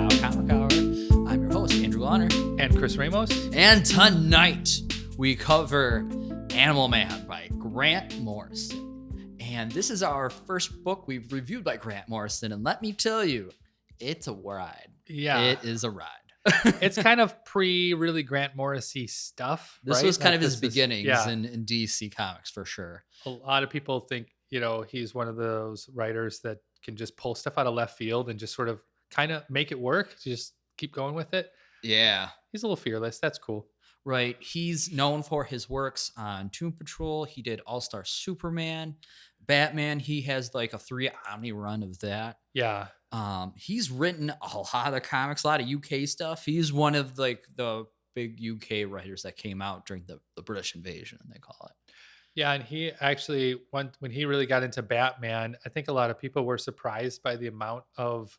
Now Comic Hour. I'm your host, Andrew Launer. And Chris Ramos. And tonight we cover Animal Man by Grant Morrison. And this is our first book we've reviewed by Grant Morrison. And let me tell you, it's a ride. Yeah. It is a ride. It's kind of really Grant Morrissey stuff. This right? was kind Like of his this is- beginnings yeah. in DC Comics for sure. A lot of people think, he's one of those writers that can just pull stuff out of left field and just sort of kind of make it work. Just keep going with it. Yeah. He's a little fearless. That's cool. Right. He's known for his works on Doom Patrol. He did All-Star Superman, Batman. He has like a 3 omni run of that. Yeah. He's written a lot of comics, a lot of UK stuff. He's one of like the big UK writers that came out during the British invasion, they call it. Yeah. And he actually, when he really got into Batman, I think a lot of people were surprised by the amount of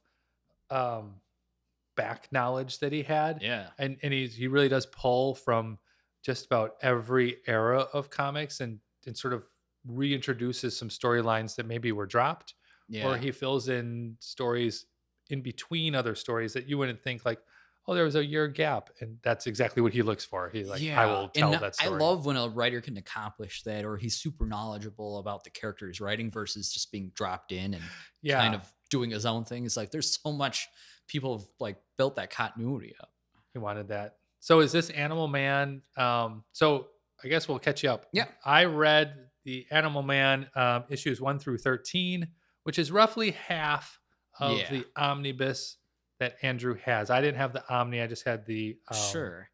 back knowledge that he had. Yeah. And he really does pull from just about every era of comics and sort of reintroduces some storylines that maybe were dropped, Yeah. or he fills in stories in between other stories that you wouldn't think like, oh, there was a year gap. And that's exactly what he looks for. He's like, I will tell And that story. I love when a writer can accomplish that, or he's super knowledgeable about the character he's writing versus just being dropped in and kind of doing his own thing. It's like there's so much people have like built that continuity up. He wanted that. So is this Animal Man? So I guess we'll catch you up. Yeah. I read the Animal Man issues 1 through 13, which is roughly half of the omnibus that Andrew has. I didn't have the Omni. I just had the Sure.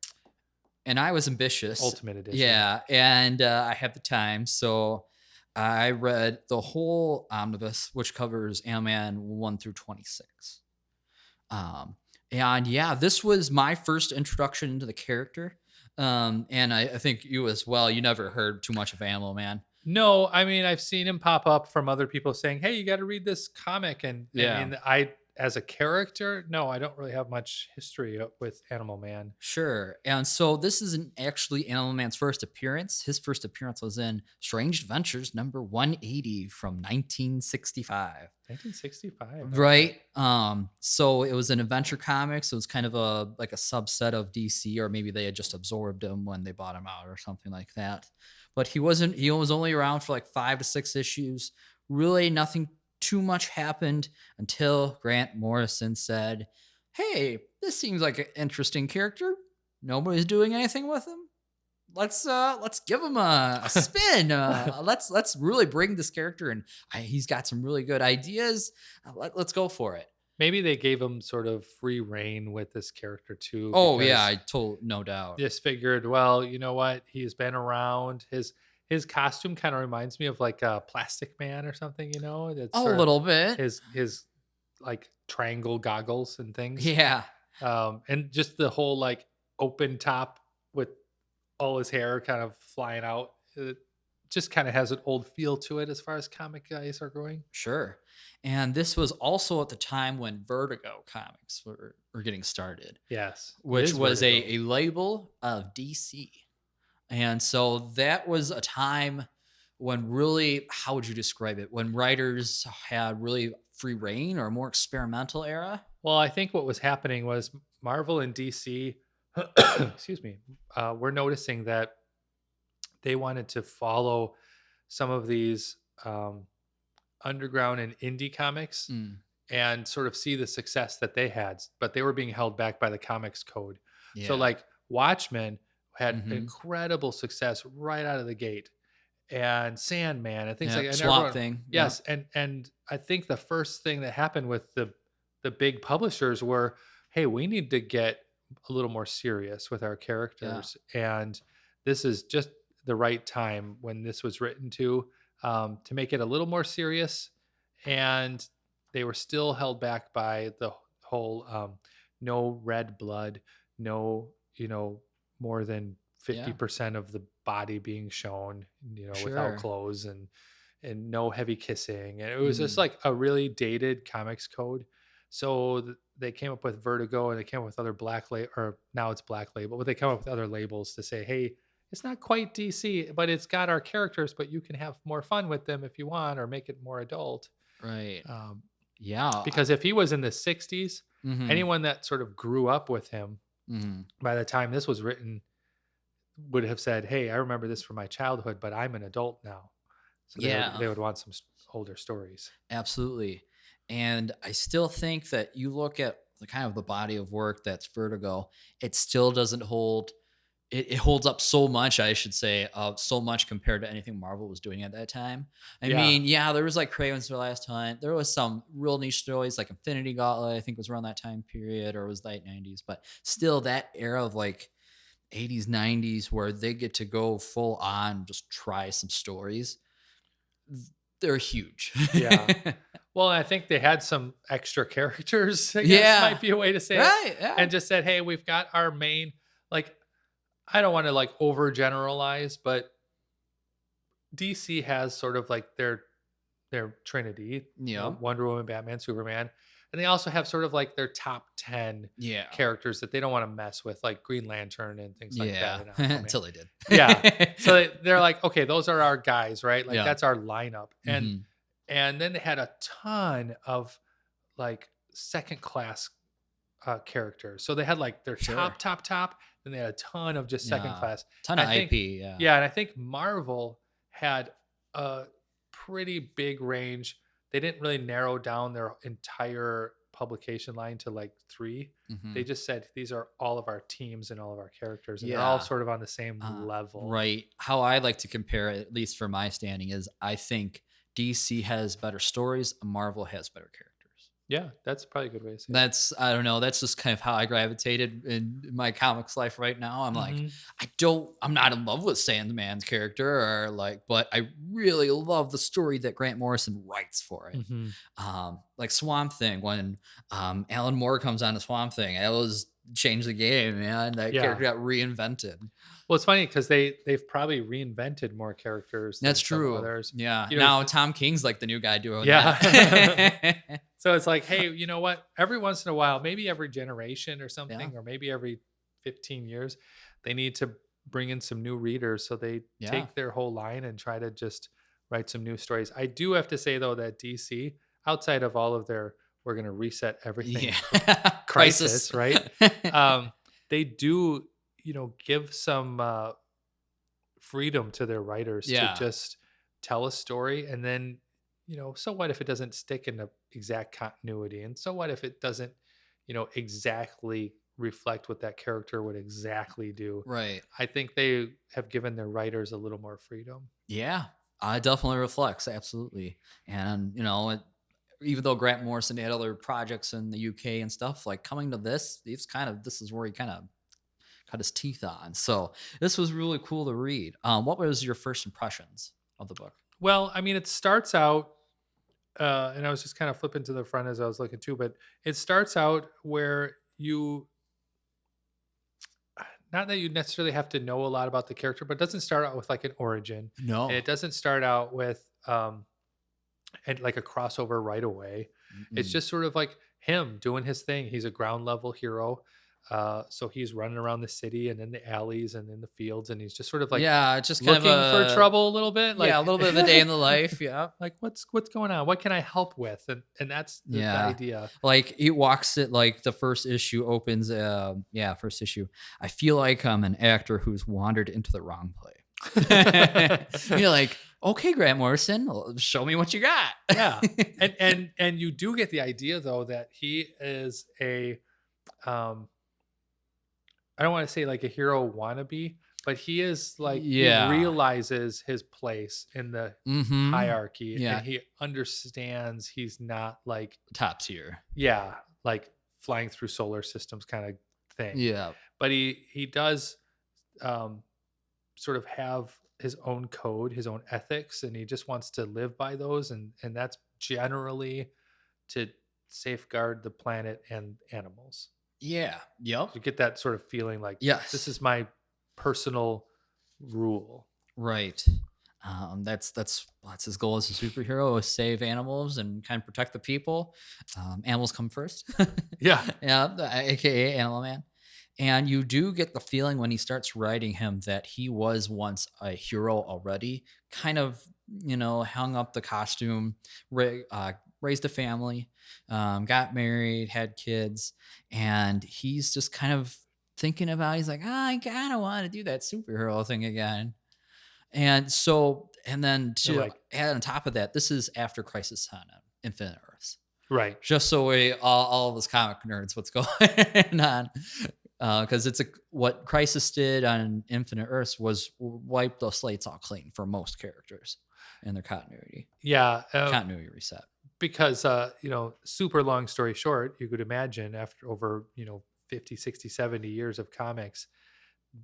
And I was ambitious. Ultimate Edition. Yeah. And I had the time. So I read the whole omnibus, which covers Animal Man 1 through 26. And yeah, this was my first introduction into the character. And I think you as well. You never heard too much of Animal Man. No, I mean, I've seen him pop up from other people saying, hey, you got to read this comic. And I, as a character, no, I don't really have much history with Animal Man. Sure. And so this isn't actually Animal Man's first appearance. His first appearance was in Strange Adventures number 180 from 1965. 1965. Right. So it was an adventure comic. So it was kind of a subset of DC, or maybe they had just absorbed him when they bought him out or something like that. But he was only around for like 5 to 6 issues. Really nothing too much happened until Grant Morrison said, hey, this seems like an interesting character. Nobody's doing anything with him. Let's give him a spin. Let's really bring this character, and he's got some really good ideas. Let's go for it. Maybe they gave him sort of free reign with this character too. Oh yeah, no doubt. Just figured, well, you know what? He's been around. His costume kind of reminds me of like a Plastic Man or something, That's a little bit. His like triangle goggles and things. Yeah. And just the whole like open top with all his hair kind of flying out. It just kind of has an old feel to it as far as comic guys are going. Sure. And this was also at the time when Vertigo comics were getting started. Yes. Which was a label of DC. And so that was a time when really, how would you describe it? When writers had really free reign, or a more experimental era? Well, I think what was happening was Marvel and DC, excuse me, were noticing that they wanted to follow some of these underground and indie comics and sort of see the success that they had, but they were being held back by the comics code. Yeah. So like Watchmen had incredible success right out of the gate, and Sandman and things like that. Swamp Thing. Yes. Yeah. And I think the first thing that happened with the big publishers were, hey, we need to get a little more serious with our characters. Yeah. And this is just the right time when this was written to make it a little more serious. And they were still held back by the whole no red blood, no, more than 50% of the body being shown, without clothes, and no heavy kissing. And it was just like a really dated comics code. So they came up with Vertigo, and they came up with other Black Label, or now it's Black Label, but they come up with other labels to say, hey, it's not quite DC, but it's got our characters, but you can have more fun with them if you want, or make it more adult. Right. Yeah. Because if he was in the 60s, Mhm. Anyone that sort of grew up with him Mhm. by the time this was written would have said, "Hey, I remember this from my childhood, but I'm an adult now." So Yeah. they would want some older stories. Absolutely. And I still think that you look at the kind of the body of work that's Vertigo, it still doesn't hold it holds up so much, I should say, so much compared to anything Marvel was doing at that time. I Yeah, mean, yeah, there was like Kraven's the Last Hunt. There was some real niche stories like Infinity Gauntlet, I think was around that time period, or it was late 90s. But still that era of like 80s, 90s where they get to go full on, just try some stories. They're huge. yeah. Well, I think they had some extra characters, I guess Yeah. might be a way to say it, Right, yeah. and just said, "Hey, we've got our main." Like, I don't wanna, like, overgeneralize, but DC has sort of like their trinity, Yeah. Wonder Woman, Batman, Superman, and they also have sort of like their top 10 Yeah. characters that they don't wanna mess with, like Green Lantern and things like that, Yeah. and Aquaman. Until they did. Yeah. So they're like, "Okay, those are our guys," right? Like, Yeah. that's our lineup, Mhm. and then they had a ton of, like, second class, characters. So they had, like, their Sure. top, then they had a ton of just second Yeah. class. Ton I of think IP, yeah. yeah, and I think Marvel had a pretty big range. They didn't really narrow down their entire publication line to, like, 3. They Mhm. just said, "These are all of our teams and all of our characters," and they're all Yeah. sort of on the same level. Right. How I like to compare it, at least for my standing, is I think DC has better stories, Marvel has better characters. Yeah, that's probably a good way to say it. That's I don't know, that's just kind of how I gravitated in my comics life right now. I'm like, Mhm. I'm not in love with Sandman's character or like, but I really love the story that Grant Morrison writes for it. Mhm. Like Swamp Thing, when Alan Moore comes on to Swamp Thing, it was changed the game, man. That Yeah. character got reinvented. Well, it's funny because they've probably reinvented more characters That's than some true. others. Yeah. You know, Now f Tom King's like the new guy doing Yeah. that. So it's like, "Hey, you know what? Every once in a while, maybe every generation or Yeah. something, or maybe every 15 years, they need to bring in some new readers." So they Yeah. take their whole line and try to just write some new stories. I do have to say, though, that DC, outside of all of their "we're gonna reset everything" Yeah. Crisis. crisis, right? Um, they do, give some, freedom to their writers to Yeah. just tell a story, and then, so what if it doesn't stick in the exact continuity, and so what if it doesn't, exactly reflect what that character would exactly do. Right. I think they have given their writers a little more freedom. Yeah. It definitely reflects. Absolutely. And, even though Grant Morrison had other projects in the UK and stuff, like coming to this is where he kind of cut his teeth on. So this was really cool to read. What was your first impressions of the book? Well, I mean, it starts out, and I was just kind of flipping to the front as I was looking too, but it starts out where you, not that you necessarily have to know a lot about the character, but it doesn't start out with like an origin, and it No. doesn't start out with and like a crossover right away. It's Mm-mm. just sort of like him doing his thing. He's a ground level hero. So he's running around the city and in the alleys and in the fields, and he's just sort of like Yeah, it's just kind of looking for a trouble a little bit, yeah, a like little bit of a day in the life. Yeah. like what's going on? What can I help with? And that's the Yeah. idea. Like it walks it like the first issue opens first issue. I feel like I'm an actor who's wandered into the wrong play. You're like, okay, Grant Morrison, show me what you got. Yeah, and you do get the idea though that he is a um I don't want to say like a hero wannabe, but he is like he Yeah. realizes his place in the Mm-hmm. hierarchy, and Yeah. he understands he's not like, Top tier. yeah, like flying through solar systems kind of thing. Yeah. But he does um sort of have his own code, his own ethics, and he just wants to live by those, and that's generally to safeguard the planet and animals. Yeah. Yep. You get that sort of feeling like this Yes. is my personal rule. Right. That's his goal as a superhero: is save animals and kind of protect the people. Animals come first. Yeah. Yeah, aka Animal Man. And you do get the feeling when he starts writing him that he was once a hero already. Kind of, hung up the costume, raised a family, got married, had kids, and he's just kind of thinking about. He's like, I kind of want to do that superhero thing again. And so, and then You're to like, add on top of that, this is after Crisis on Infinite Earths. right. Just so we all of us comic nerds, what's going on? Because it's what Crisis did on Infinite Earths was wipe the slates all clean for most characters and their Yeah. continuity reset. Because, super long story short, you could imagine after over, 50, 60, 70 years of comics,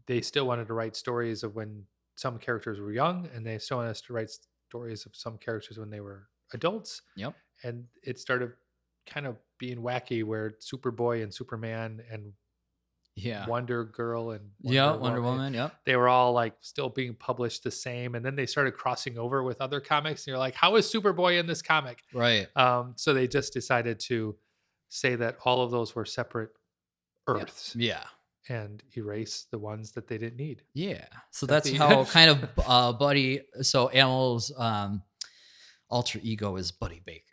they still wanted to write stories of when some characters were young, and they still wanted us to write stories of some characters when they were adults. Yep. And it started kind of being wacky where Superboy and Superman and Yeah. Wonder Girl and Yeah. Wonder Wonder Woman, Woman. Yep. they were all like still being published the same. And then they started crossing over with other comics. And you're like, how is Superboy in this comic? Right. So they just decided to say that all of those were separate Yeah. Earths Yeah. and erase the ones that they didn't need. Yeah. So That that's the how kind of Buddy. So Animal's alter ego is Buddy Baker.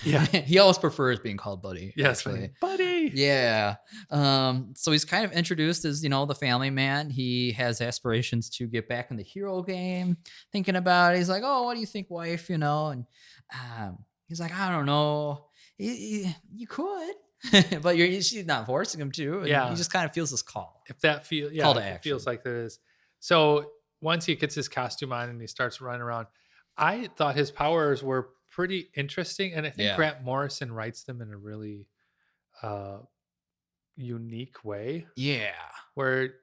Yeah. He always prefers being called Buddy. Yes, Actually. buddy. Yeah. So he's kind of introduced as, the family man. He has aspirations to get back in the hero game, thinking about it. He's like, oh, what do you think, wife? And he's like, I don't know. You could, but she's not forcing him to. And Yeah. he just kind of feels this call. If that feels, Call to it feels action. like there is. So once he gets his costume on and he starts running around, I thought his powers were pretty interesting. And I think Yeah. Grant Morrison writes them in a really unique way Yeah. where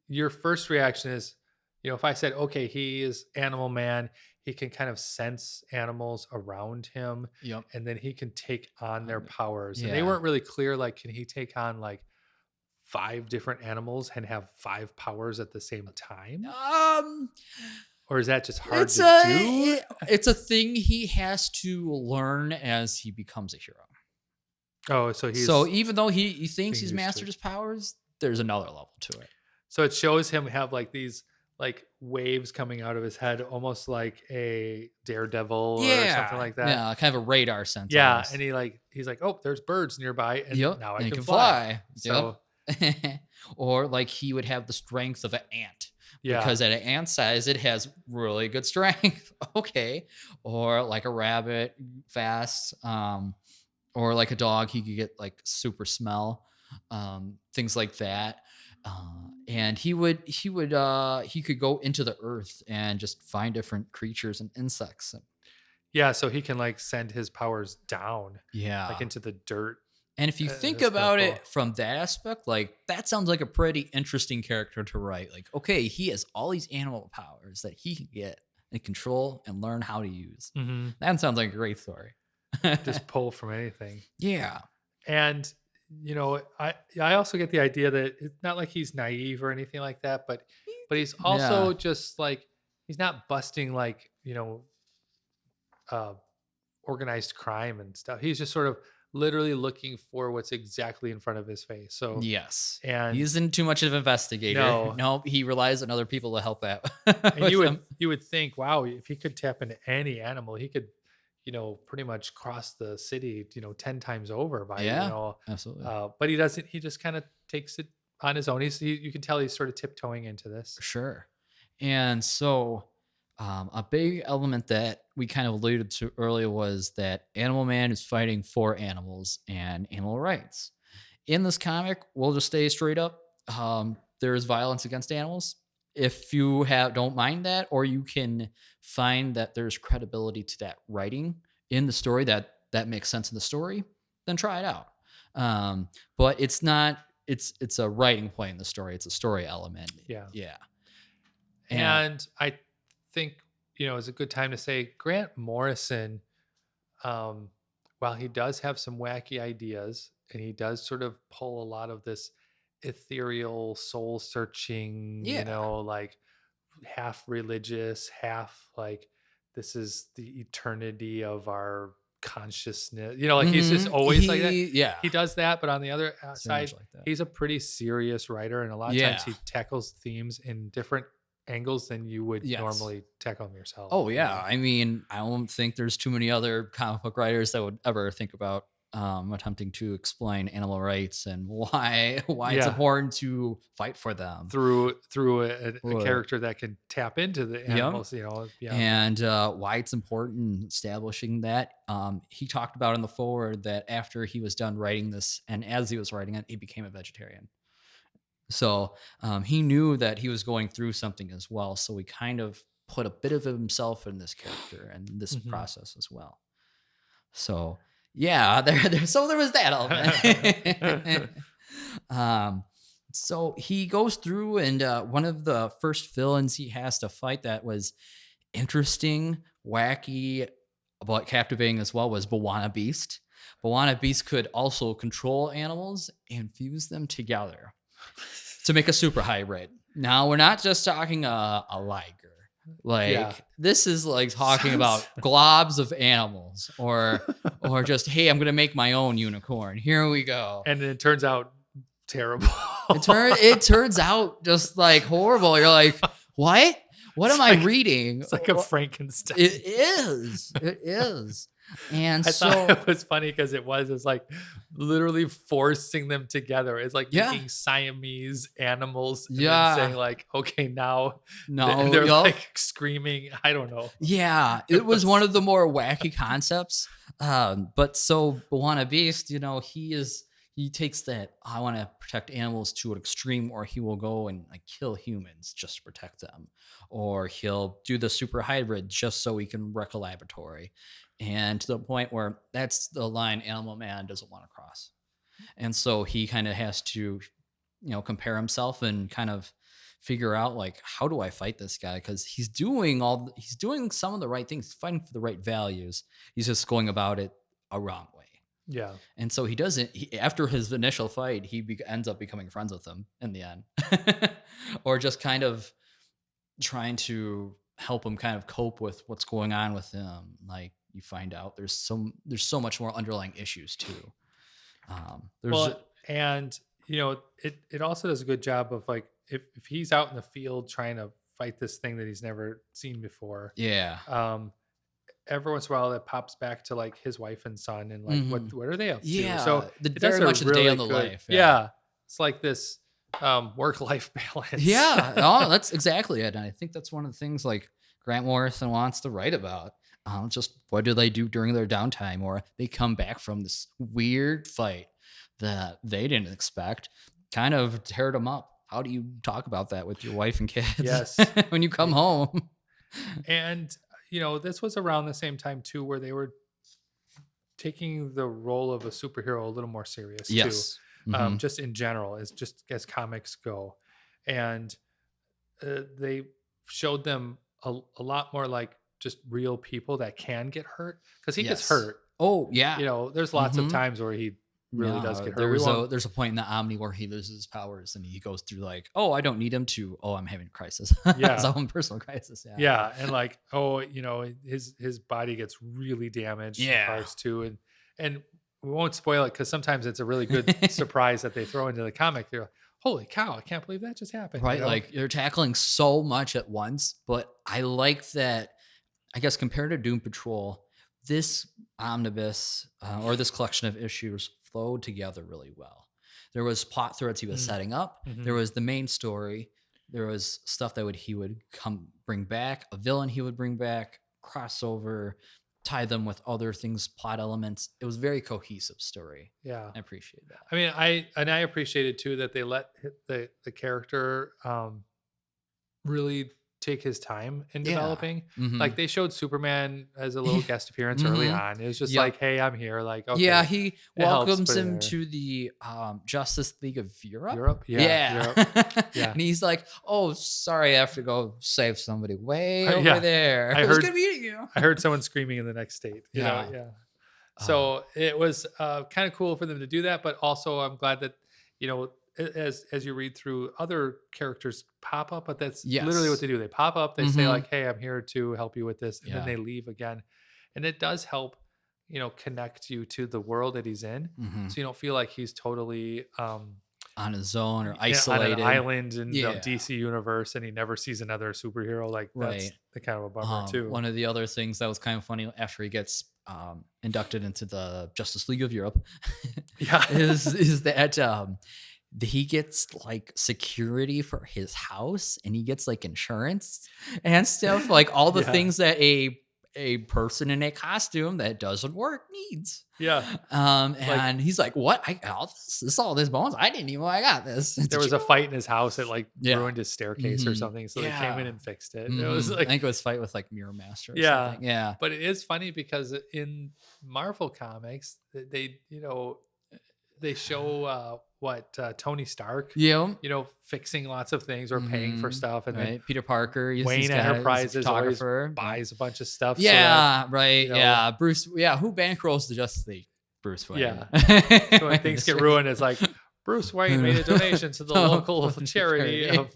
your first reaction is, if I said, okay, he is Animal Man, he can kind of sense animals around him Yep. and then he can take on their powers. And Yeah. they weren't really clear, like, can he take on like 5 different animals and have 5 powers at the same time? Or is that just hard to do? It's a thing he has to learn as he becomes a hero. Oh, so he's So even though he thinks being he's used to mastered it. his powers, there's another level to it. So it shows him have like these like waves coming out of his head, almost like a daredevil or something like that. Yeah, kind of a radar sense. Yeah, almost. and he's like, oh, there's birds nearby, and Yep, now I and can he fly. So Yep. Or like he would have the strength of an ant. yeah, Because at an ant size, it has really good strength. Okay. Or like a rabbit, fast. Or like a dog, he could get like super smell. Things like that. And he could go into the earth and just find different creatures and insects. yeah. So he can like send his powers down, Yeah. like into the dirt. And if you think That's kinda about cool. it from that aspect, like that sounds like a pretty interesting character to write. Like, okay, he has all these animal powers that he can get and control and learn how to use. Mm-hmm. That sounds like a great story. Just pull from anything. Yeah. And I also get the idea that it's not like he's naive or anything like that, but he's also just like he's not busting like organized crime and stuff. He's just sort of literally looking for what's exactly in front of his face. So Yes. and He isn't too much of an investigator. No. No, he relies on other people to help out. and with you would him. you would think, wow, if he could tap into any animal, he could pretty much cross the city 10 times over by Absolutely. but he doesn't. He just kind of takes it on his own. You can tell he's sort of tiptoeing into this. Sure. And so, a big element that we kind of alluded to earlier was that Animal Man is fighting for animals and animal rights. In this comic, we'll just stay straight up. There is violence against animals. If you don't mind that, or you can find that there's credibility to that writing in the story that makes sense in the story, then try it out. But it's not. It's a writing point in the story. It's a story element. Yeah. Yeah. And I think it's a good time to say Grant Morrison, while he does have some wacky ideas and he does sort of pull a lot of this ethereal soul searching, like half religious, half like this is the eternity of our consciousness. Like he's just always like that. Yeah. He does that, but on the other So side, much like that. he's a pretty serious writer, and a lot of times he tackles themes in different angles than you would Yes. normally tackle them yourself. Oh yeah. I mean, I don't think there's too many other comic book writers that would ever think about attempting to explain animal rights and why it's Yeah. important to fight for them. Through a Or character that can tap into the yep. animals, yeah. And why it's important in establishing that. He talked about in the forward that after he was done writing this, and as he was writing it, he became a vegetarian. So he knew that he was going through something as well. So he kind of put a bit of himself in this character and this Mhm. process as well. So yeah, so there was that element. um, so he goes through, and one of the first villains he has to fight that was interesting, wacky, but captivating as well was Bawana Beast. Bawana Beast could also control animals and fuse them together to make a super hybrid. Now we're not just talking a liger. Yeah. Like this is like talking Sounds about globs of animals, or just hey, I'm gonna make my own unicorn. Here we go. and it turns out terrible. It turns out just like horrible. You're like, what? What It's am I like reading? it's like a Frankenstein. It is. It is. And I thought so it was funny because it's like literally forcing them together. It's like yeah, making Siamese animals and then saying yeah. like, okay, now No, they're yup. like screaming. I don't know. Yeah, it It was one was of the more wacky concepts. But so Bawana Beast, he takes that I want to protect animals to an extreme, or he will go and like kill humans just to protect them, or he'll do the super hybrid just so he can wreck a laboratory, and to the point where that's the line Animal Man doesn't want to cross, and so he kind of has to compare himself and kind of figure out like how do I fight this guy because he's doing some of the right things, fighting for the right values. He's just going about it a wrong way. yeah. And so he doesn't after his initial fight ends up becoming friends with him in the end. Or just kind of trying to help him kind of cope with what's going on with him. Like you find out there's so much more underlying issues too. There's Well, and it also does a good job of like if he's out in the field trying to fight this thing that he's never seen before, yeah. um, every once in a while that pops back to like his wife and son and like Mhm. what are they up to? So Yeah, the it does very a much of the day really on the good, life, yeah. yeah. It's like this work life balance. Yeah, oh, that's exactly it, and I think that's one of the things, like, Grant Morrison wants to write about, just what do they do during their downtime, or they come back from this weird fight that they didn't expect, kind of tear them up. How do you talk about that with your wife and kids Yes. when you come home? And this was around the same time too where they were taking the role of a superhero a little more serious too, Yes. Mhm. just in general, as comics go, and they showed them a lot more like just real people that can get hurt because he gets Yes. hurt. Oh, yeah. There's lots of Mhm. times where he really does No, get hurt. We won't. there's a point in the Omni where he loses his powers and he goes through like, "Oh, I don't need him to. Oh, I'm having a crisis." His Yeah, own personal crisis, yeah. yeah, and like his body gets really damaged in Yeah. parts too, and we won't spoil it because sometimes it's a really good surprise that they throw into the comic. They're like, holy cow, I can't believe that just happened. Right, like, you're tackling so much at once, but I like that I guess compared to Doom Patrol, this omnibus, or this collection of issues flowed together really well. There was plot threads he was Mm, setting up, there mhm. was the main story, there was stuff that he would come bring back, a villain he would bring back, crossover, tie them with other things, plot elements. It was a very cohesive story. Yeah. I appreciate that. I mean, I appreciated too that they let the character really take his time in Yeah. developing. Like Mhm. they showed Superman as a little guest appearance early Mhm. on. It was just Yep. like, hey, I'm here. Like, Yeah, okay, he it helps, welcomes put it him there. to the, Justice League of Europe? Europe, yeah, Yeah. Europe, yeah, And he's like, "Oh, sorry, I have to go save somebody way over yeah. there. I It was heard good meeting you." I heard someone screaming in the next state. Yeah. Yeah. Uh, So it was kind of cool for them to do that, but also I'm glad that as you read through, other characters pop up, but that's literally what yes. they do. They pop up, they say Mhm. like, "Hey, I'm here to help you with this," and then Yeah. they leave again, and it does help, connect you to the world that he's in, Mhm. so you don't feel like he's totally on his own or On an isolated. island in the Yeah, DC universe, and he never sees another superhero. Like, that's right. the kind of a bummer too. One of the other things that was kind of funny after he gets inducted into the Justice League of Europe Yeah. is that he gets like security for his house and he gets like insurance and stuff, like all the Yeah. things that a person in a costume that doesn't work needs. Yeah. Like, And he's like, "What? I got all this? This all this bones? I didn't even know I got this. there Did was you a know?" fight in his house that, like, Yeah. ruined his staircase or Hmm. something, so they came in Yeah. and fixed it. It was Hmm. I like, think it was fight with like Mirror Master or yeah. something. Yeah. But it is funny because in Marvel Comics, they, they show, Tony Stark, Yeah. fixing lots of things or paying for Mhm. stuff, and then Right. Peter Parker, he's Wayne got he's a Enterprises always photographer. Yeah. buys a bunch of stuff so that, Yeah, right. you know Yeah. Bruce. Yeah. Who bankrolls the Justice League? Bruce Wayne. yeah. So when things get ruined, it's like, Bruce Wayne made a donation to the local charity of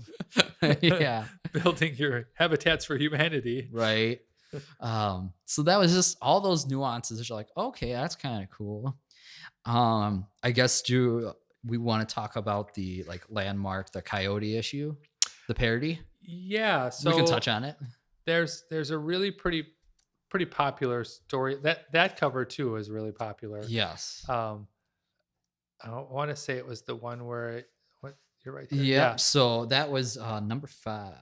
Yeah. building your Habitats for Humanity. Right. So that was just all those nuances. It's like, okay, that's kind of cool. I guess do we want to talk about the like landmark, the coyote issue, the parody? Yeah, We can so touch on it. there's a really pretty popular story. That cover too is really popular. Yes. Um, I don't want to say it was the one where what you're right there. Yep. Yeah. So that was number 5.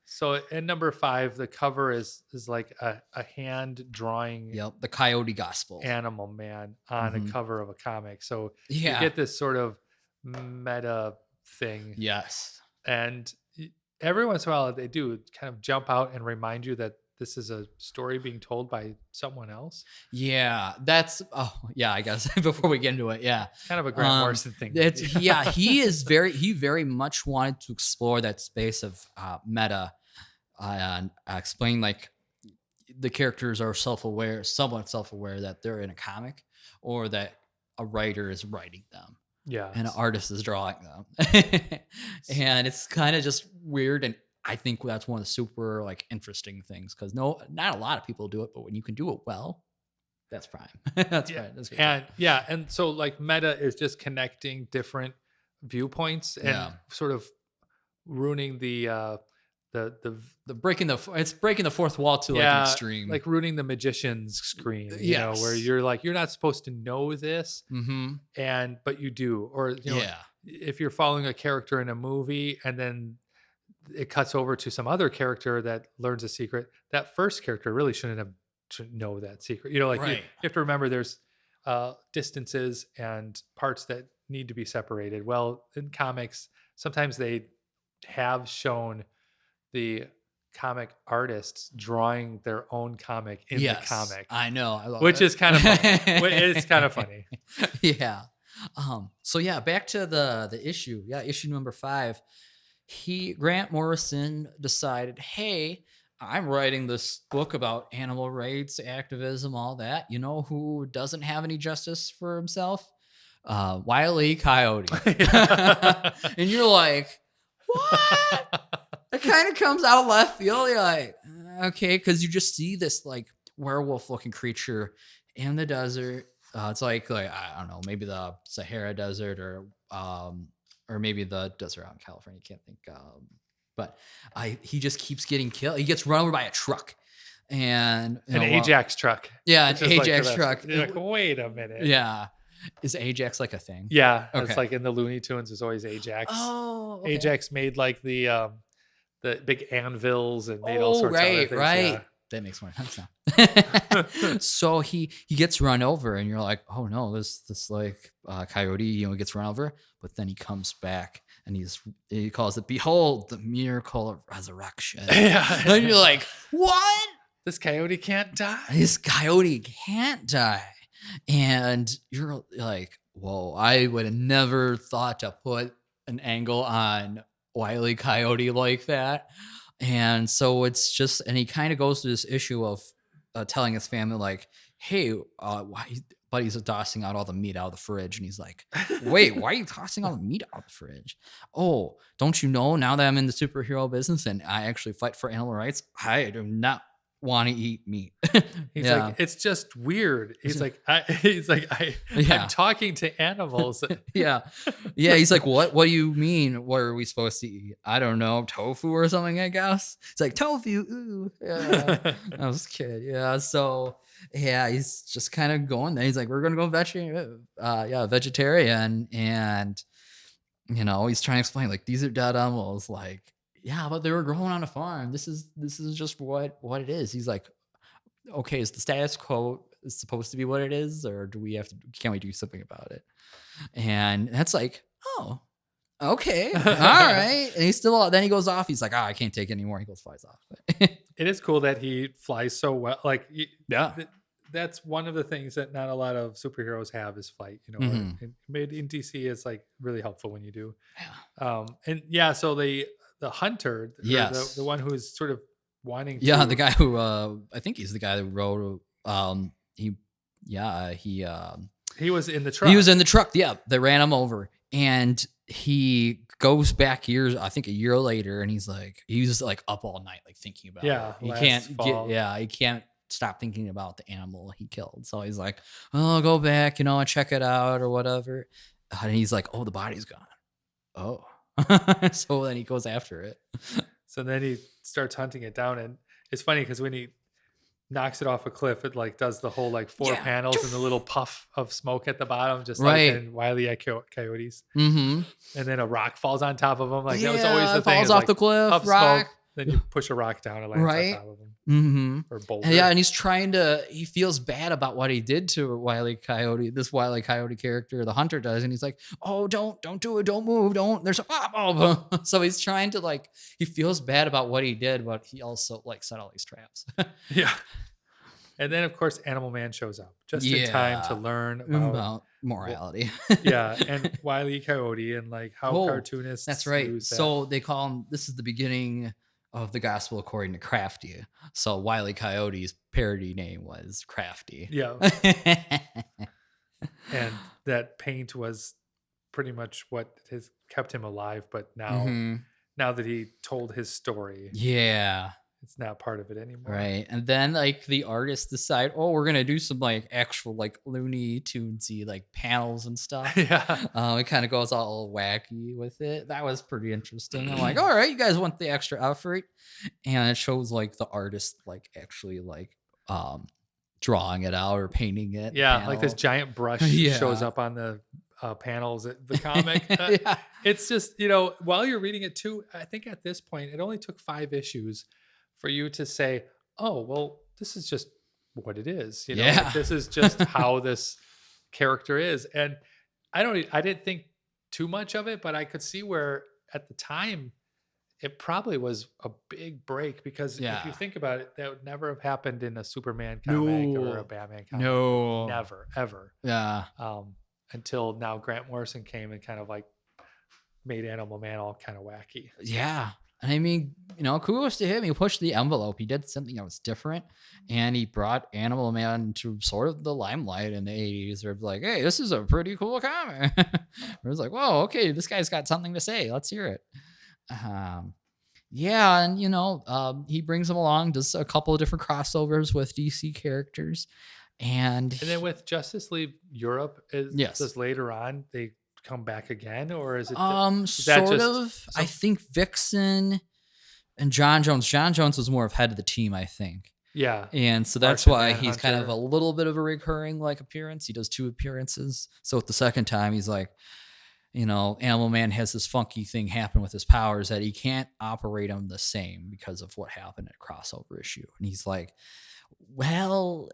So in number 5, the cover is like a hand drawing Yep. The Coyote Gospel. animal man on a Mhm. cover of a comic. So you Yeah. get this sort of meta thing, Yes. and every once in a while they do kind of jump out and remind you that this is a story being told by someone else. Yeah. That's oh yeah, I guess before we get into it. Yeah. Kind of a Grant Um, Morrison thing. it's yeah, he very much wanted to explore that space of meta and explain like the characters are self-aware, somewhat self-aware that they're in a comic or that a writer is writing them Yeah. and an artist is drawing them. And it's kind of just weird, and I think that's one of the super like interesting things because not a lot of people do it, but when you can do it well, that's prime. That's Yeah. fine. That's good. And so like meta is just connecting different viewpoints and Yeah. sort of ruining the The breaking the it's breaking the fourth wall to like an extreme. like ruining the magician's screen, where Yes. you're like, you're not supposed to know this, Mm-hmm. but you do. Or Yeah. if you're following a character in a movie and then it cuts over to some other character that learns a secret, that first character really shouldn't know that secret. Like you Right. have to remember there's distances and parts that need to be separated. Well, in comics, sometimes they have shown the comic artists drawing their own comic in the comic, I know. I love which it. is kind of funny. It's kind of funny. Yeah. So yeah, back to the issue. Yeah, issue number 5. Grant Morrison decided, hey, I'm writing this book about animal rights, activism, all that. You know who doesn't have any justice for himself? Wile E. Coyote. And you're like, what? It kind of comes out of left field. You're like, okay, because you just see this like werewolf looking creature in the desert. It's like I don't know, maybe the Sahara Desert or maybe the desert out in California. Can't think. But he just keeps getting killed. He gets run over by a truck, and An Ajax truck. Yeah, an which is like the Ajax best. truck. You're like, wait a minute. Yeah, is Ajax like a thing? Yeah, Okay. it's like in the Looney Tunes. There's always Ajax. Oh, okay. Ajax made like the big anvils and made all sorts of other things. Right. Yeah. That makes more sense now. So he gets run over, and you're like, oh no, this like coyote, gets run over, but then he comes back, and he calls it, "Behold, the miracle of resurrection." Yeah. And you're like, what? This coyote can't die. This coyote can't die, and you're like, whoa! I would have never thought to put an angle on Wile E. Coyote like that. And so it's just, and he kind of goes to this issue of telling his family, like, hey, why, but he's tossing out all the meat out of the fridge. And he's like, wait, why are you tossing all the meat out of the fridge? Oh, don't you know now that I'm in the superhero business and I actually fight for animal rights, I do not want to eat meat. He's like, Yeah. "It's just weird." I'm Yeah. talking to animals." Yeah. Yeah, he's like, "What do you mean? What are we supposed to eat? I don't know, tofu or something, I guess." It's like, "Tofu, ooh." Yeah. I was a kid. Yeah, so, yeah, he's just kinda going there. He's like, "We're gonna go vegetarian," and, he's trying to explain, like, "These are dead animals," like, "Yeah, but they were grown on a farm. This is just what it is." He's like, "Okay, is the status quo is supposed to be what it is, or do we have to can we do something about it?" And that's like, "Oh, okay. All right." And he's still then he goes off. He's like, "Oh, I can't take it anymore." He goes flies off. It is cool that he flies so well. Like Yeah. th- that's one of the things that not a lot of superheroes have is flight. Mhm. Made in DC is like really helpful when you do. Yeah. And yeah, so the hunter or the Yes. one who's sort of wanting Yeah, the to, guy who, I think he's the guy that wrote, he yeah, he was in the he was truck. in the truck. Yeah, they ran him over, and he goes back years. I think a year later, and he's like up all night, like thinking about Yeah, it. He last can't get, fall. yeah, he can't stop thinking about the animal he killed. So he's like, "Oh, I'll go back, and check it out or whatever." And he's like, "Oh, the body's gone." Oh, so then he goes after it. So then he starts hunting it down, and it's funny because when he knocks it off a cliff, it like does the whole like four Yeah, panels and the little puff of smoke at the bottom, just like right. in Wile E. Coyotes. Mm-hmm. And then a rock falls on top of him. Like that was always Yeah, the it thing falls is off like the cliff, up rock. smoke, then you push a rock down, it lands on Right. top of him Mhm. or Yeah, boulder. and he feels bad about what he did to Wile E. Coyote, this Wile E. Coyote character, the hunter does, and he's like, "Oh, don't do it, don't move, don't there's a so he's trying to, he feels bad about what he did, but he also, set all these traps. Yeah. And then of course Animal Man shows up just in time to Yeah, learn about about what, morality. yeah, and Wile E. Coyote and like how Oh, that's cartoonists right. use that. So they call him this is the beginning of the gospel according to Crafty. So Wile E. Coyote's parody name was Crafty. Yeah. And that paint was pretty much what has kept him alive, but Mhm. now that he told his story, Yeah. it's not part of it anymore. Right. And then the artists decide, "Oh, we're gonna do some actual Looney Tunesy panels and stuff." Yeah. It kind of goes all wacky with it. That was pretty interesting. I'm like, "All right, you guys want the extra effort," and it shows the artist actually um drawing it out or painting it, the Yeah, like this panel. giant brush shows Yeah. up on the panels at the comic. Yeah. It's just, while you're reading it too, I think at this point, it only took 5 issues for you to say, oh, well, this is just what it is. Like Yeah. this is just how this character is. And I didn't think too much of it, but I could see where at the time it probably was a big break because if you Yeah. think about it, that would never have happened in a Superman comic or a No. Batman comic. No. Never, ever. Yeah. Until now, Grant Morrison came and kind of like made Animal Man all kind of wacky. Yeah. And I mean, kudos to him. He pushed the envelope. He did something that was different. And he brought Animal Man to sort of the limelight in the 80s. They're like, "Hey, this is a pretty cool comic." It was like, "Whoa, okay, this guy's got something to say. Let's hear it." Um, yeah. And, he brings him along, does a couple of different crossovers with DC characters. And And then with Justice League Europe, yes. does later on they come back again, or is that Sort just of. I some? think Vixen and John Jones. John Jones was more of head of the team, I think. Yeah, And so that's Martian why he's kind of a Manhunter. little bit of a recurring appearance. He does 2 appearances. So at the second time, he's like, Animal Man has this funky thing happen with his powers that he can't operate them the same because of what happened at crossover issue. And he's like, "Well,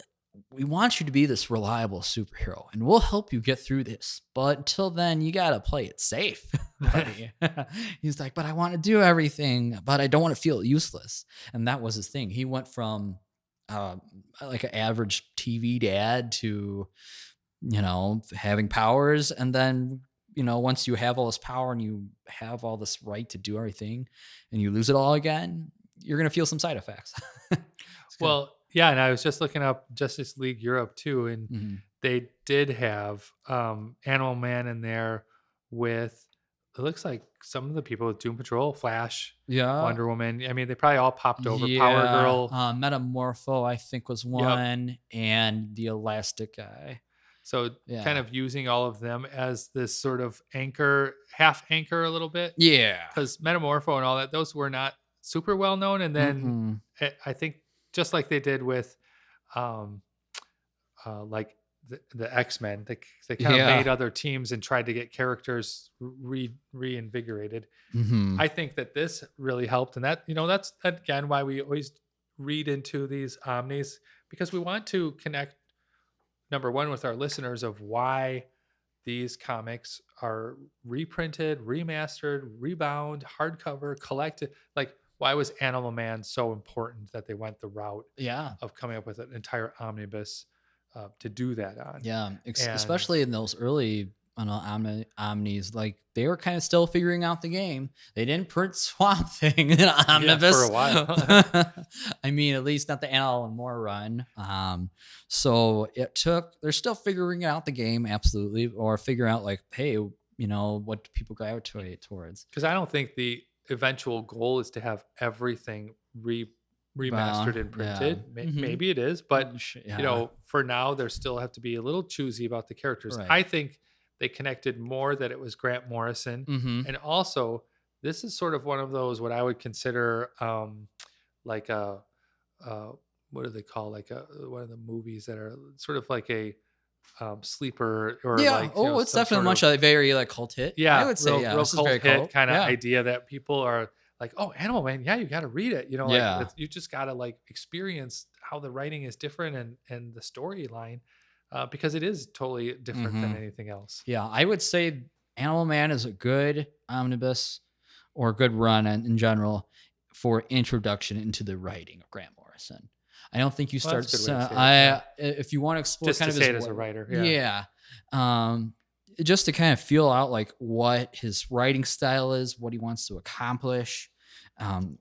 we want you to be this reliable superhero and we'll help you get through this. But until then, you got to play it safe, buddy." He's like, "But I want to do everything, but I don't want to feel useless." And that was his thing. He went from an average TV dad to, having powers. And then, once you have all this power and you have all this right to do everything and you lose it all again, you're going to feel some side effects. It's good. Well, yeah, and I was just looking up Justice League Europe too, and Mhm. they did have Animal Man in there with it looks like some of the people with Doom Patrol, Flash, Yeah. Wonder Woman. I mean, they probably all popped over. Power Yeah, Girl. Metamorpho, I think, was Yep. one, and the Elastic Guy. So kind Yeah. of using all of them as this sort of anchor, half anchor a little bit, Yeah. because Metamorpho and all that, those were not super well known. And then Mm-mm. I think just like they did with um, like the X-Men, they kind of made Yeah. other teams and tried to get characters reinvigorated. Mhm. I think that this really helped, and that that's again why we always read into these omnis, because we want to connect, number one, with our listeners of why these comics are reprinted, remastered, rebound, hardcover, collected. Like, why was Animal Man so important that they went the route Yeah. of coming up with an entire omnibus to do that on? Yeah, And especially in those early, I don't know, omnis, like, they were kinda still figuring out the game. They didn't print Swamp Thing in yeah, for a omnibus. while. I mean, at least not the Alan Moore run. So they're still figuring out the game, absolutely, or figure out, like, hey, what do people gravitate towards? Because I don't think the eventual goal is to have everything Bound, remastered and yeah. printed. Mhm. Maybe it is, but Yeah, for now, there still have to be a little choosy about the characters. right. I think they connected more that it was Grant Morrison, Mhm. and also this is sort of one of those what I would consider like a what do they call, like a one of the movies that are sort of like a sleeper, or Yeah. like Oh, it's some definitely sort much of, a very, like, cult hit. I yeah, would say, real yeah, real this is cult very hit cult. kind of Yeah. idea that people are like, "Oh, Animal Man, yeah, you got to read it." Like Yeah. you just got to like experience how the writing is different, and the storyline, because it is totally different than Mhm. anything else. Yeah, I would say Animal Man is a good omnibus or a good run in general for introduction into the writing of Grant Morrison. I don't think you Well, that's start. a good way to say it. Yeah, If you want to explore just kind to of his say it as a work, writer. Yeah. yeah, um, just to kind of feel out like what his writing style is, what he wants to accomplish,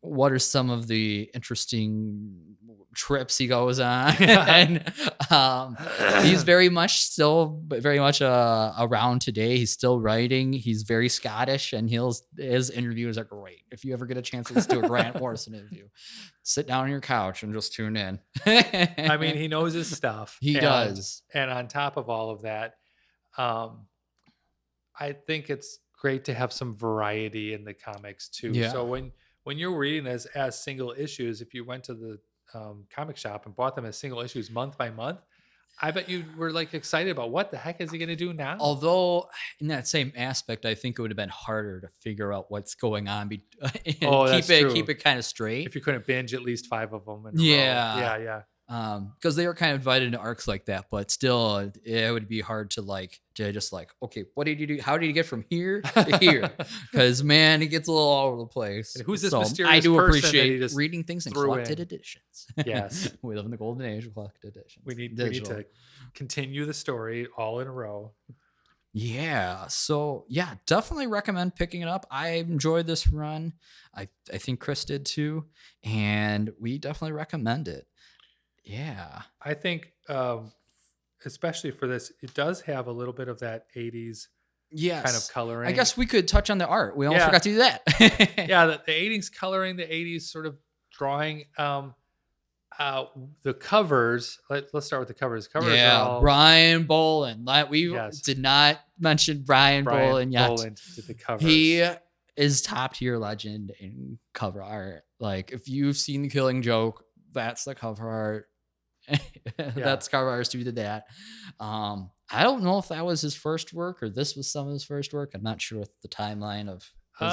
what are some of the interesting trips he goes on, Yeah. and he's very much still very much around today. He's still writing. He's very Scottish, and his interviews are great. If you ever get a chance to listen to a Grant Morrison interview, sit down on your couch and just tune in. I mean, he knows his stuff, He and does. on top of all of that, um, I think it's great to have some variety in the comics too. Yeah. So when you're reading this as single issues, if you went to the comic shop and bought them as single issues month by month, I bet you were like excited about what the heck is he going to do now? Although in that same aspect, I think it would have been harder to figure out what's going on and Oh, keep that's it true. kind of straight. If you couldn't binge at least 5 of them in a row, Yeah. yeah, yeah, Because they were kind of divided into arcs like that, but still, it would be hard to just like, okay, what did you do? How did you get from here to here? Because man, it gets a little all over the place. and who's this So I mysterious do person that he appreciate just reading things in threw collected in? editions. Yes, We live in the golden age of collected we editions, need digital. to continue the story all in a row. Yeah. So yeah, definitely recommend picking it up. I enjoyed this run. I think Chris did too, and we definitely recommend it. Yeah. I think, especially for this, it does have a little bit of that 80s kind of Yes. I coloring. guess we could touch on the art. We almost Yeah, forgot to do that. yeah, the 80s coloring, the 80s sort of drawing. The covers. Let's start with the covers. Covers are Yeah, all, Brian Boland. We yes. did not mention Brian Brian Boland yet. Boland did the He covers. is top tier legend in cover art. Like if you've seen The Killing Joke, that's the cover art. Yeah. That's cover artist who did that. I don't know if that was his first work or this was some of his first work. I'm not sure with the timeline of his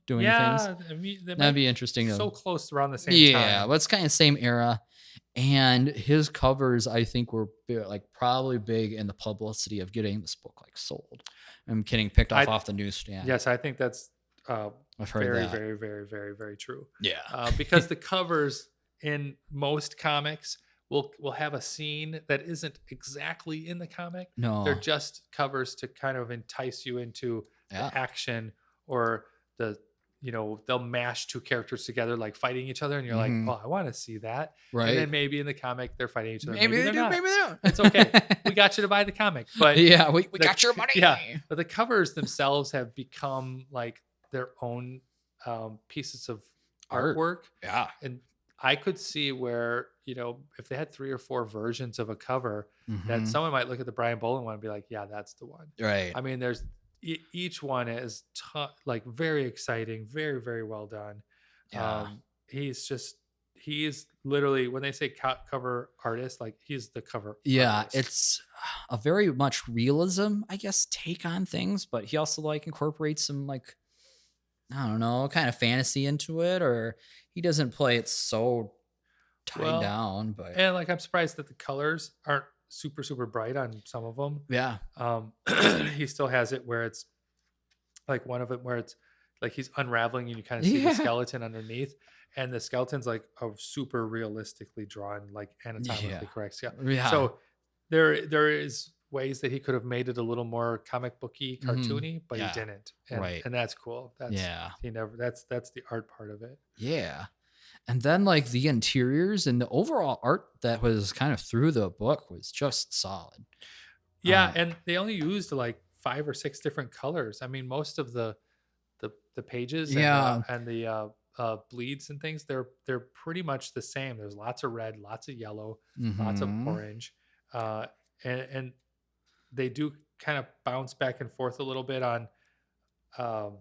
doing things. Yeah. I mean, they That'd might be interesting so to close around the same yeah, time. but it's kind of same era. And his covers, I think, were like probably big in the publicity of getting this book like sold and getting picked I off the newsstand. Yes, I think that's I've heard very, that. very, very, very, very true. Yeah. Because the covers in most comics will have a scene that isn't exactly in the comic. They're No. just covers to kind of entice you into Yeah. the action or the they'll mash two characters together, like fighting each other, and you're like, Hmm. "Oh, I want to see that." And Right. then maybe in the comic they're fighting each other, Maybe maybe they they're do, not. maybe they It's okay. don't. We got you to buy the comic, but Yeah, we the got your yeah, money. but the covers themselves have become like their own pieces of Art. artwork, Yeah. and I could see where if they had three or four versions of a cover, that Hmm. someone might look at the Brian Boland one and be like, "Yeah, that's the one." Right. I mean, there's each one is like very exciting, very very well done. Yeah. He's just he's literally, when they say cover artist, like he's the cover Yeah, artist. it's a very much realism, I guess, take on things, but he also like incorporates some like I don't know, kind of fantasy into it, or he doesn't play it so tied Well, down, but and like I'm surprised that the colors aren't super super bright on some of them. yeah. Um, he still has it where it's like one of it where it's like he's unraveling and you kind of see the Yeah. skeleton underneath, and the skeleton's like a super realistically drawn, like Yeah. anatomically correct Yeah. so there is ways that he could have made it a little more comic booky, Mhm. cartoony, but he Yeah. didn't, and Right. that's cool. That's Yeah. he never that's the art part of it. Yeah. And then like the interiors and the overall art that was kind of through the book was just solid. Yeah, Um, and they only used like five or six different colors. I mean, most of the pages yeah. and the bleeds and things, they're pretty much the same. There's lots of red, lots of yellow, lots of Mhm. orange, uh, and they do kind of bounce back and forth a little bit on um,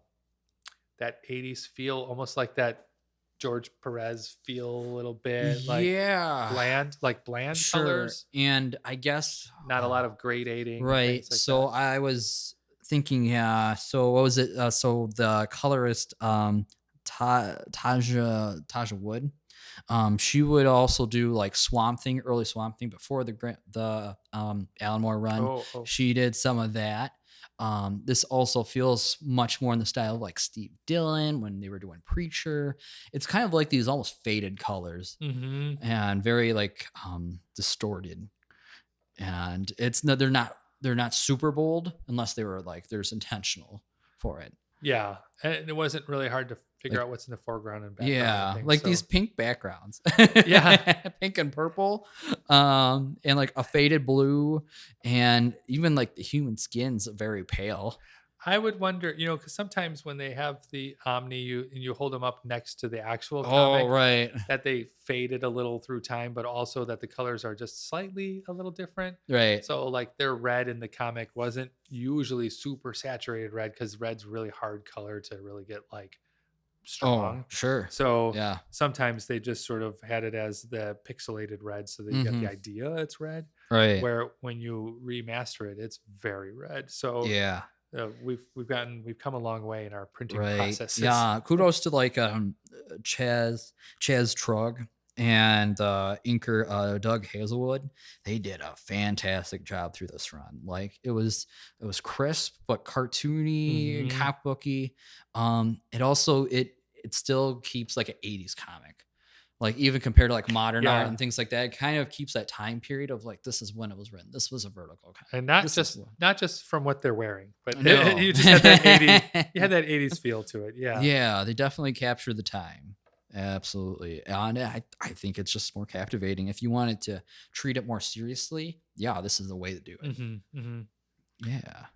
that 80s feel, almost like that George Perez feel a little bit, Yeah. like bland Sure. colors, And I guess not a lot of gradating and right. things like So that. I was thinking, yeah. So what was it? So the colorist, Taja Wood, she would also do like Swamp Thing, early Swamp Thing before the Alan Moore run. Oh, oh, She did some of that. This also feels much more in the style of like Steve Dillon when they were doing Preacher. It's kind of like these almost faded colors hmm, and very like distorted, and it's no, they're not super bold unless they were like there's intentional for it, yeah, and it wasn't really hard to figure like out what's in the foreground and background and yeah, things. like these So pink backgrounds, yeah, pink and purple, and like a faded blue, and even like the human skin's very pale. I would wonder, because sometimes when they have the Omni, you hold them up next to the actual Oh comic, right. that they faded a little through time, but also that the colors are just slightly a little different. Right. So like their red in the comic wasn't usually super saturated red, because red's really hard color to really get like Oh strong. sure. So Yeah. sometimes they just sort of had it as the pixelated red so that you get the Hmm. idea it's red. Right. Where when you remaster it, it's very red. So Yeah. we've come a long way in our printing Right. processes. Yeah. Kudos to like Chaz Trug and inker Doug Hazelwood. They did a fantastic job through this run. Like it was crisp but cartoony and Hmm. comic booky. It still keeps like an 80s comic. Like even compared to like modern art Yeah, and things like that, it kind of keeps that time period of like this is when it was written. This was a vertical comic. and This is when. not just from what they're wearing, but No. you just had that 80s, you had that 80s feel to it. Yeah. Yeah, they definitely capture the time. Absolutely. And I think it's just more captivating. If you wanted to treat it more seriously, yeah, this is the way to do it. Hmm, hmm. Yeah.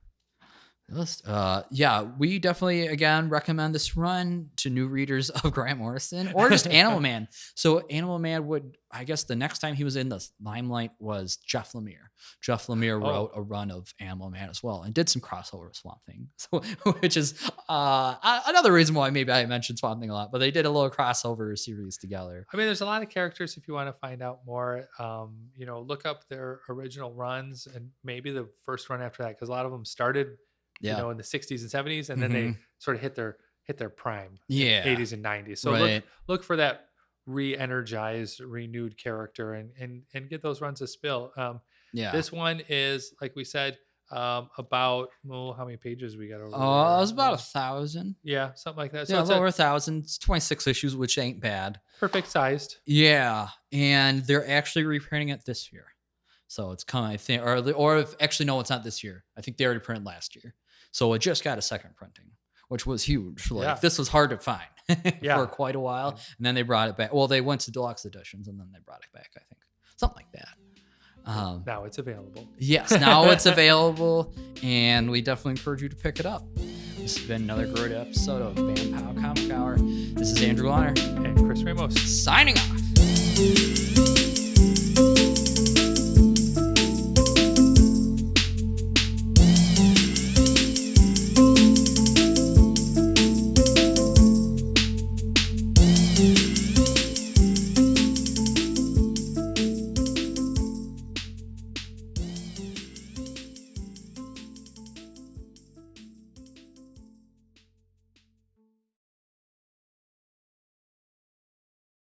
Yeah, we definitely again recommend this run to new readers of Grant Morrison or just Animal Man. So Animal Man would, I guess, the next time he was in the limelight was Jeff Lemire. Jeff Lemire wrote Oh, a run of Animal Man as well and did some crossover with Swamp Thing, so which is another reason why maybe I mentioned Swamp Thing a lot. But they did a little crossover series together. I mean, there's a lot of characters if you want to find out more. Look up their original runs and maybe the first run after that, because a lot of them started, Yeah. in the 60s and 70s, and then they Hmm. sort of hit their prime in the Yeah. 80s and 90s. So Right. look for that re-energized, renewed character, and get those runs a spill. Yeah. This one is, like we said, about, well, how many pages we got over It was there? about 1,000. Yeah, something like that. So Yeah, a it's little a over 1,000. It's 26 issues, which ain't bad. perfect sized. Yeah, and they're actually reprinting it this year, so it's coming. I think, or actually, no, it's not this year. I think they already printed last year, so it just got a second printing, which was huge. Like Yeah. this was hard to find Yeah. for quite a while. And And then they brought it back. Well, they went to deluxe editions and then they brought it back, I think. Something like that. now it's available. Yes, now it's available, and we definitely encourage you to pick it up. This has been another great episode of Bam Pow Comic Hour. This is Andrew Launer, And Chris Ramos. signing off.